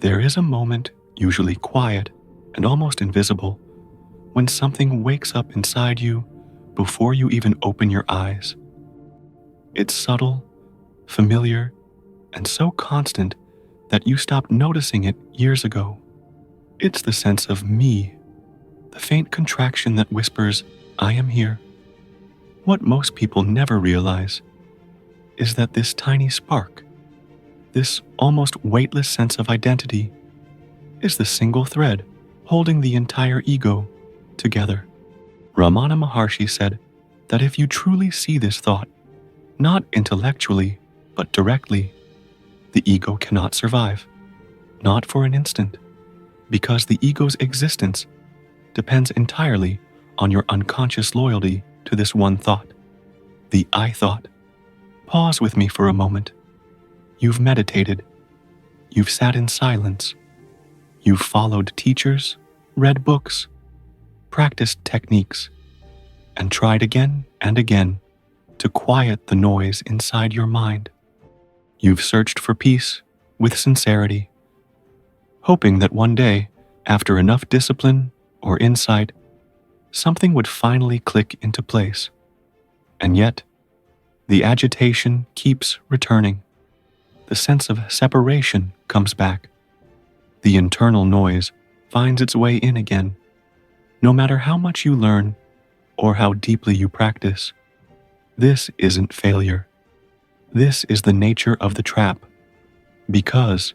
There is a moment, usually quiet and almost invisible, when something wakes up inside you before you even open your eyes. It's subtle, familiar, and so constant that you stopped noticing it years ago. It's the sense of me, the faint contraction that whispers, "I am here." What most people never realize is that this tiny spark, this almost weightless sense of identity, is the single thread holding the entire ego together. Ramana Maharshi said that if you truly see this thought, not intellectually, but directly, the ego cannot survive, not for an instant, because the ego's existence depends entirely on your unconscious loyalty to this one thought, the I thought. Pause with me for a moment. You've meditated. You've sat in silence. You've followed teachers, read books, practiced techniques, and tried again and again to quiet the noise inside your mind. You've searched for peace with sincerity, hoping that one day, after enough discipline or insight, something would finally click into place. And yet, the agitation keeps returning. The sense of separation comes back. The internal noise finds its way in again. No matter how much you learn or how deeply you practice, this isn't failure. This is the nature of the trap. Because,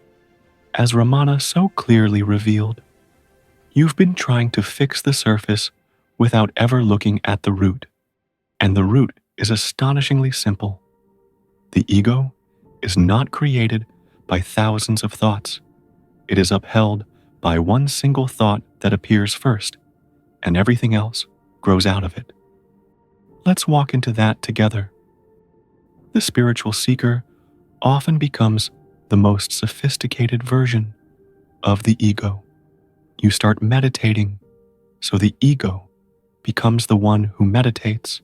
as Ramana so clearly revealed, you've been trying to fix the surface without ever looking at the root. And the root is astonishingly simple. The ego is not created by thousands of thoughts. It is upheld by one single thought that appears first, and everything else grows out of it. Let's walk into that together. The spiritual seeker often becomes the most sophisticated version of the ego. You start meditating, so the ego becomes the one who meditates.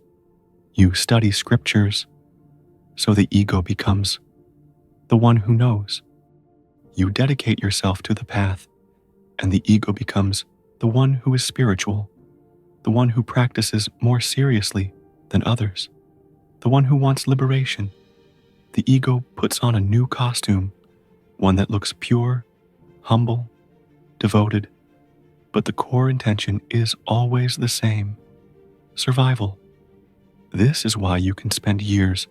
You study scriptures, so the ego becomes the one who knows. You dedicate yourself to the path, and the ego becomes the one who is spiritual, the one who practices more seriously than others, the one who wants liberation. The ego puts on a new costume, one that looks pure, humble, devoted, but the core intention is always the same: survival. This is why you can spend years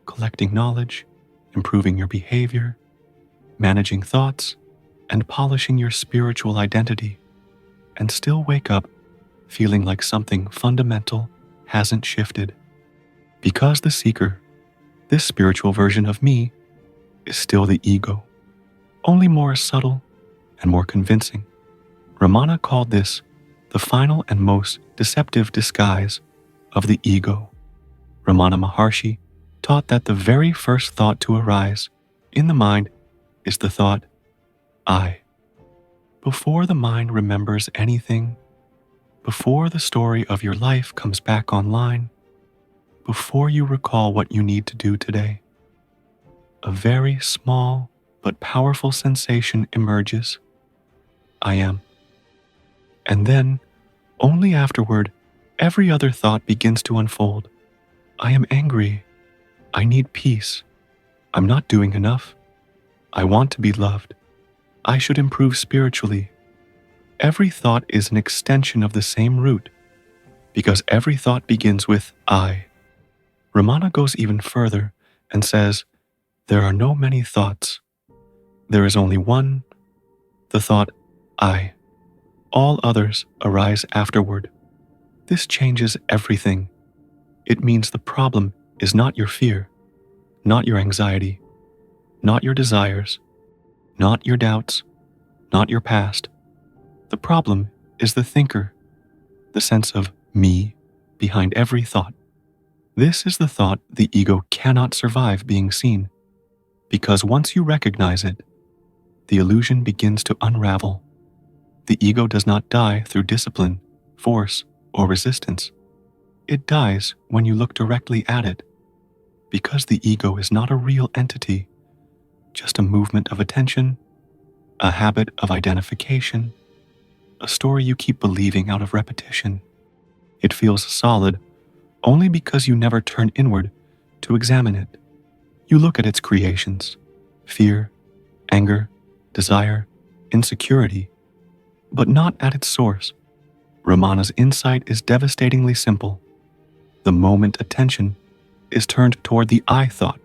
collecting knowledge, improving your behavior, managing thoughts, and polishing your spiritual identity, and still wake up feeling like something fundamental hasn't shifted. Because the seeker, this spiritual version of me, is still the ego, only more subtle and more convincing. Ramana called this the final and most deceptive disguise of the ego. Ramana Maharshi taught that the very first thought to arise in the mind is the thought, I. Before the mind remembers anything, before the story of your life comes back online, before you recall what you need to do today, a very small but powerful sensation emerges. I am. And then, only afterward, every other thought begins to unfold. I am angry. I need peace. I'm not doing enough. I want to be loved. I should improve spiritually. Every thought is an extension of the same root, because every thought begins with I. Ramana goes even further and says, there are no many thoughts. There is only one, the thought I. All others arise afterward. This changes everything. It means the problem is not your fear, not your anxiety, not your desires, not your doubts, not your past. The problem is the thinker, the sense of me behind every thought. This is the thought the ego cannot survive being seen, because once you recognize it, the illusion begins to unravel. The ego does not die through discipline, force, or resistance. It dies when you look directly at it, because the ego is not a real entity, just a movement of attention, a habit of identification, a story you keep believing out of repetition. It feels solid only because you never turn inward to examine it. You look at its creations, fear, anger, desire, insecurity, but not at its source. Ramana's insight is devastatingly simple. The moment attention is turned toward the I thought,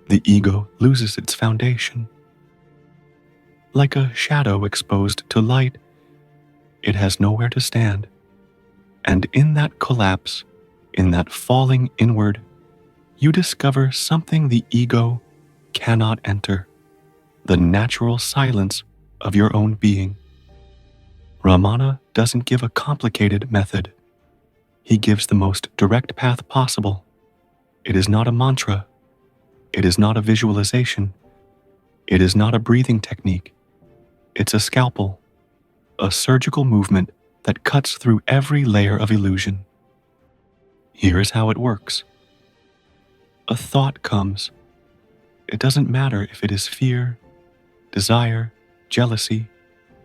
the ego loses its foundation. Like a shadow exposed to light, it has nowhere to stand. And in that collapse, in that falling inward, you discover something the ego cannot enter, the natural silence of your own being. Ramana doesn't give a complicated method. He gives the most direct path possible. It is not a mantra. It is not a visualization. It is not a breathing technique. It's a scalpel, a surgical movement that cuts through every layer of illusion. Here is how it works. A thought comes. It doesn't matter if it is fear, desire, jealousy,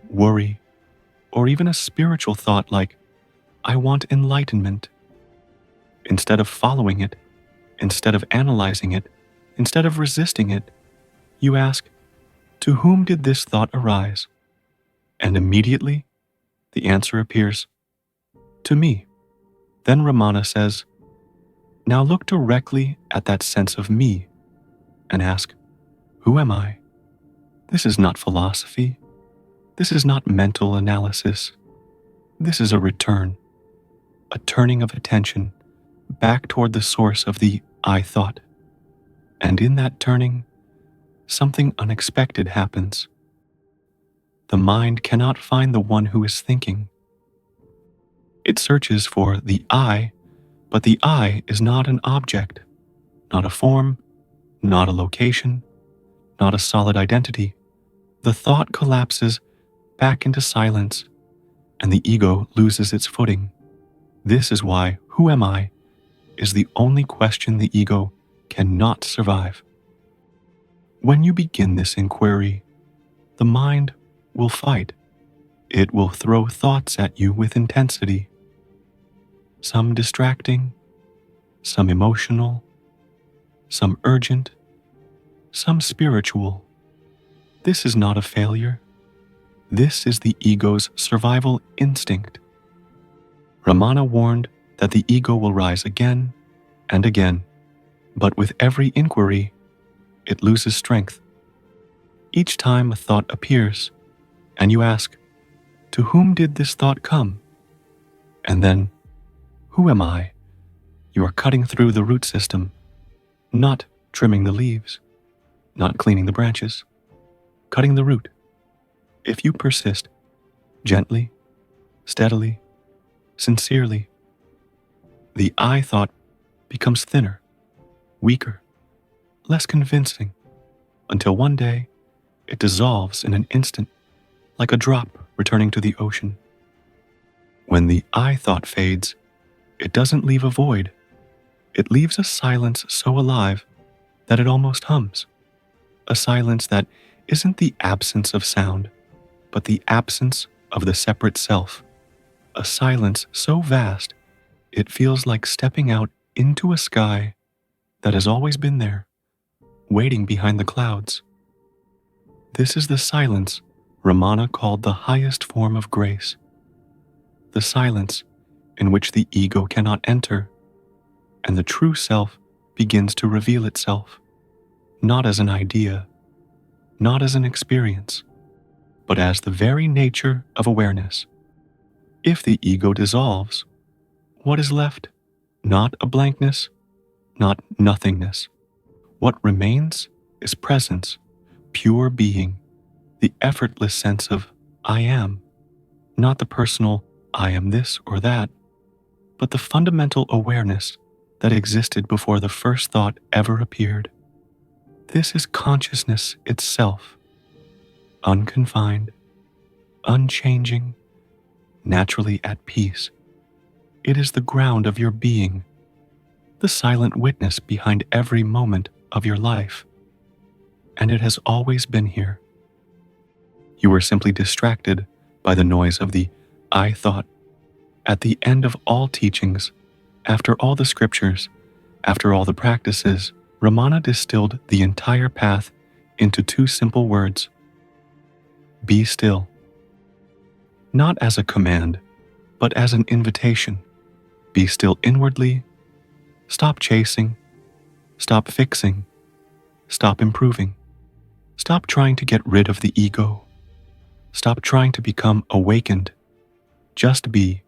worry, or even a spiritual thought like, I want enlightenment. Instead of following it, instead of analyzing it, instead of resisting it, you ask, to whom did this thought arise? And immediately, the answer appears, to me. Then Ramana says, now look directly at that sense of me and ask, who am I? This is not philosophy. This is not mental analysis. This is a return, a turning of attention back toward the source of the I thought. And in that turning, something unexpected happens. The mind cannot find the one who is thinking. It searches for the I, but the I is not an object, not a form, not a location, not a solid identity. The thought collapses back into silence, and the ego loses its footing. This is why who am I is the only question the ego cannot survive. When you begin this inquiry, the mind will fight. It will throw thoughts at you with intensity. Some distracting, some emotional, some urgent, some spiritual. This is not a failure. This is the ego's survival instinct. Ramana warned that the ego will rise again and again, but with every inquiry, it loses strength. Each time a thought appears, and you ask, to whom did this thought come? And then, who am I? You are cutting through the root system, not trimming the leaves, not cleaning the branches, cutting the root. If you persist, gently, steadily, sincerely, the I thought becomes thinner, weaker, less convincing, until one day it dissolves in an instant, like a drop returning to the ocean. When the I thought fades, it doesn't leave a void. It leaves a silence so alive that it almost hums. A silence that isn't the absence of sound, but the absence of the separate self. A silence so vast, it feels like stepping out into a sky that has always been there, waiting behind the clouds. This is the silence Ramana called the highest form of grace. The silence in which the ego cannot enter, and the true self begins to reveal itself, not as an idea, not as an experience, but as the very nature of awareness. If the ego dissolves, what is left? Not a blankness, not nothingness. What remains is presence, pure being, the effortless sense of I am, not the personal I am this or that, but the fundamental awareness that existed before the first thought ever appeared. This is consciousness itself, unconfined, unchanging, naturally at peace. It is the ground of your being, the silent witness behind every moment of your life, and it has always been here. You were simply distracted by the noise of the I thought. At the end of all teachings, after all the scriptures, after all the practices, Ramana distilled the entire path into two simple words: be still. Not as a command, but as an invitation. Be still inwardly. Stop chasing. Stop fixing. Stop improving. Stop trying to get rid of the ego. Stop trying to become awakened. Just be.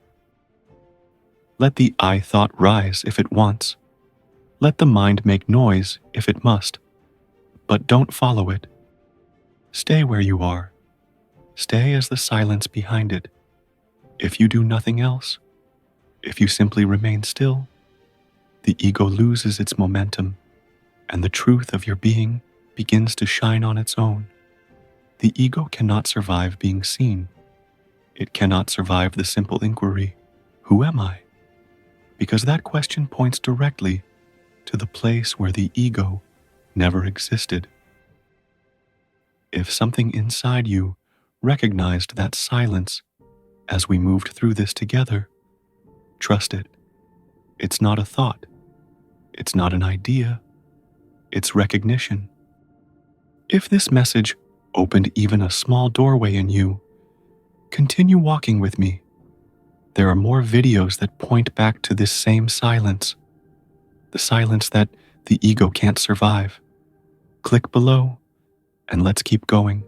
Let the I thought rise if it wants. Let the mind make noise if it must. But don't follow it. Stay where you are. Stay as the silence behind it. If you do nothing else, if you simply remain still, the ego loses its momentum, and the truth of your being begins to shine on its own. The ego cannot survive being seen. It cannot survive the simple inquiry, who am I? Because that question points directly to the place where the ego never existed. If something inside you recognized that silence as we moved through this together, trust it. It's not a thought. It's not an idea. It's recognition. If this message opened even a small doorway in you, continue walking with me. There are more videos that point back to this same silence, the silence that the ego can't survive. Click below and let's keep going.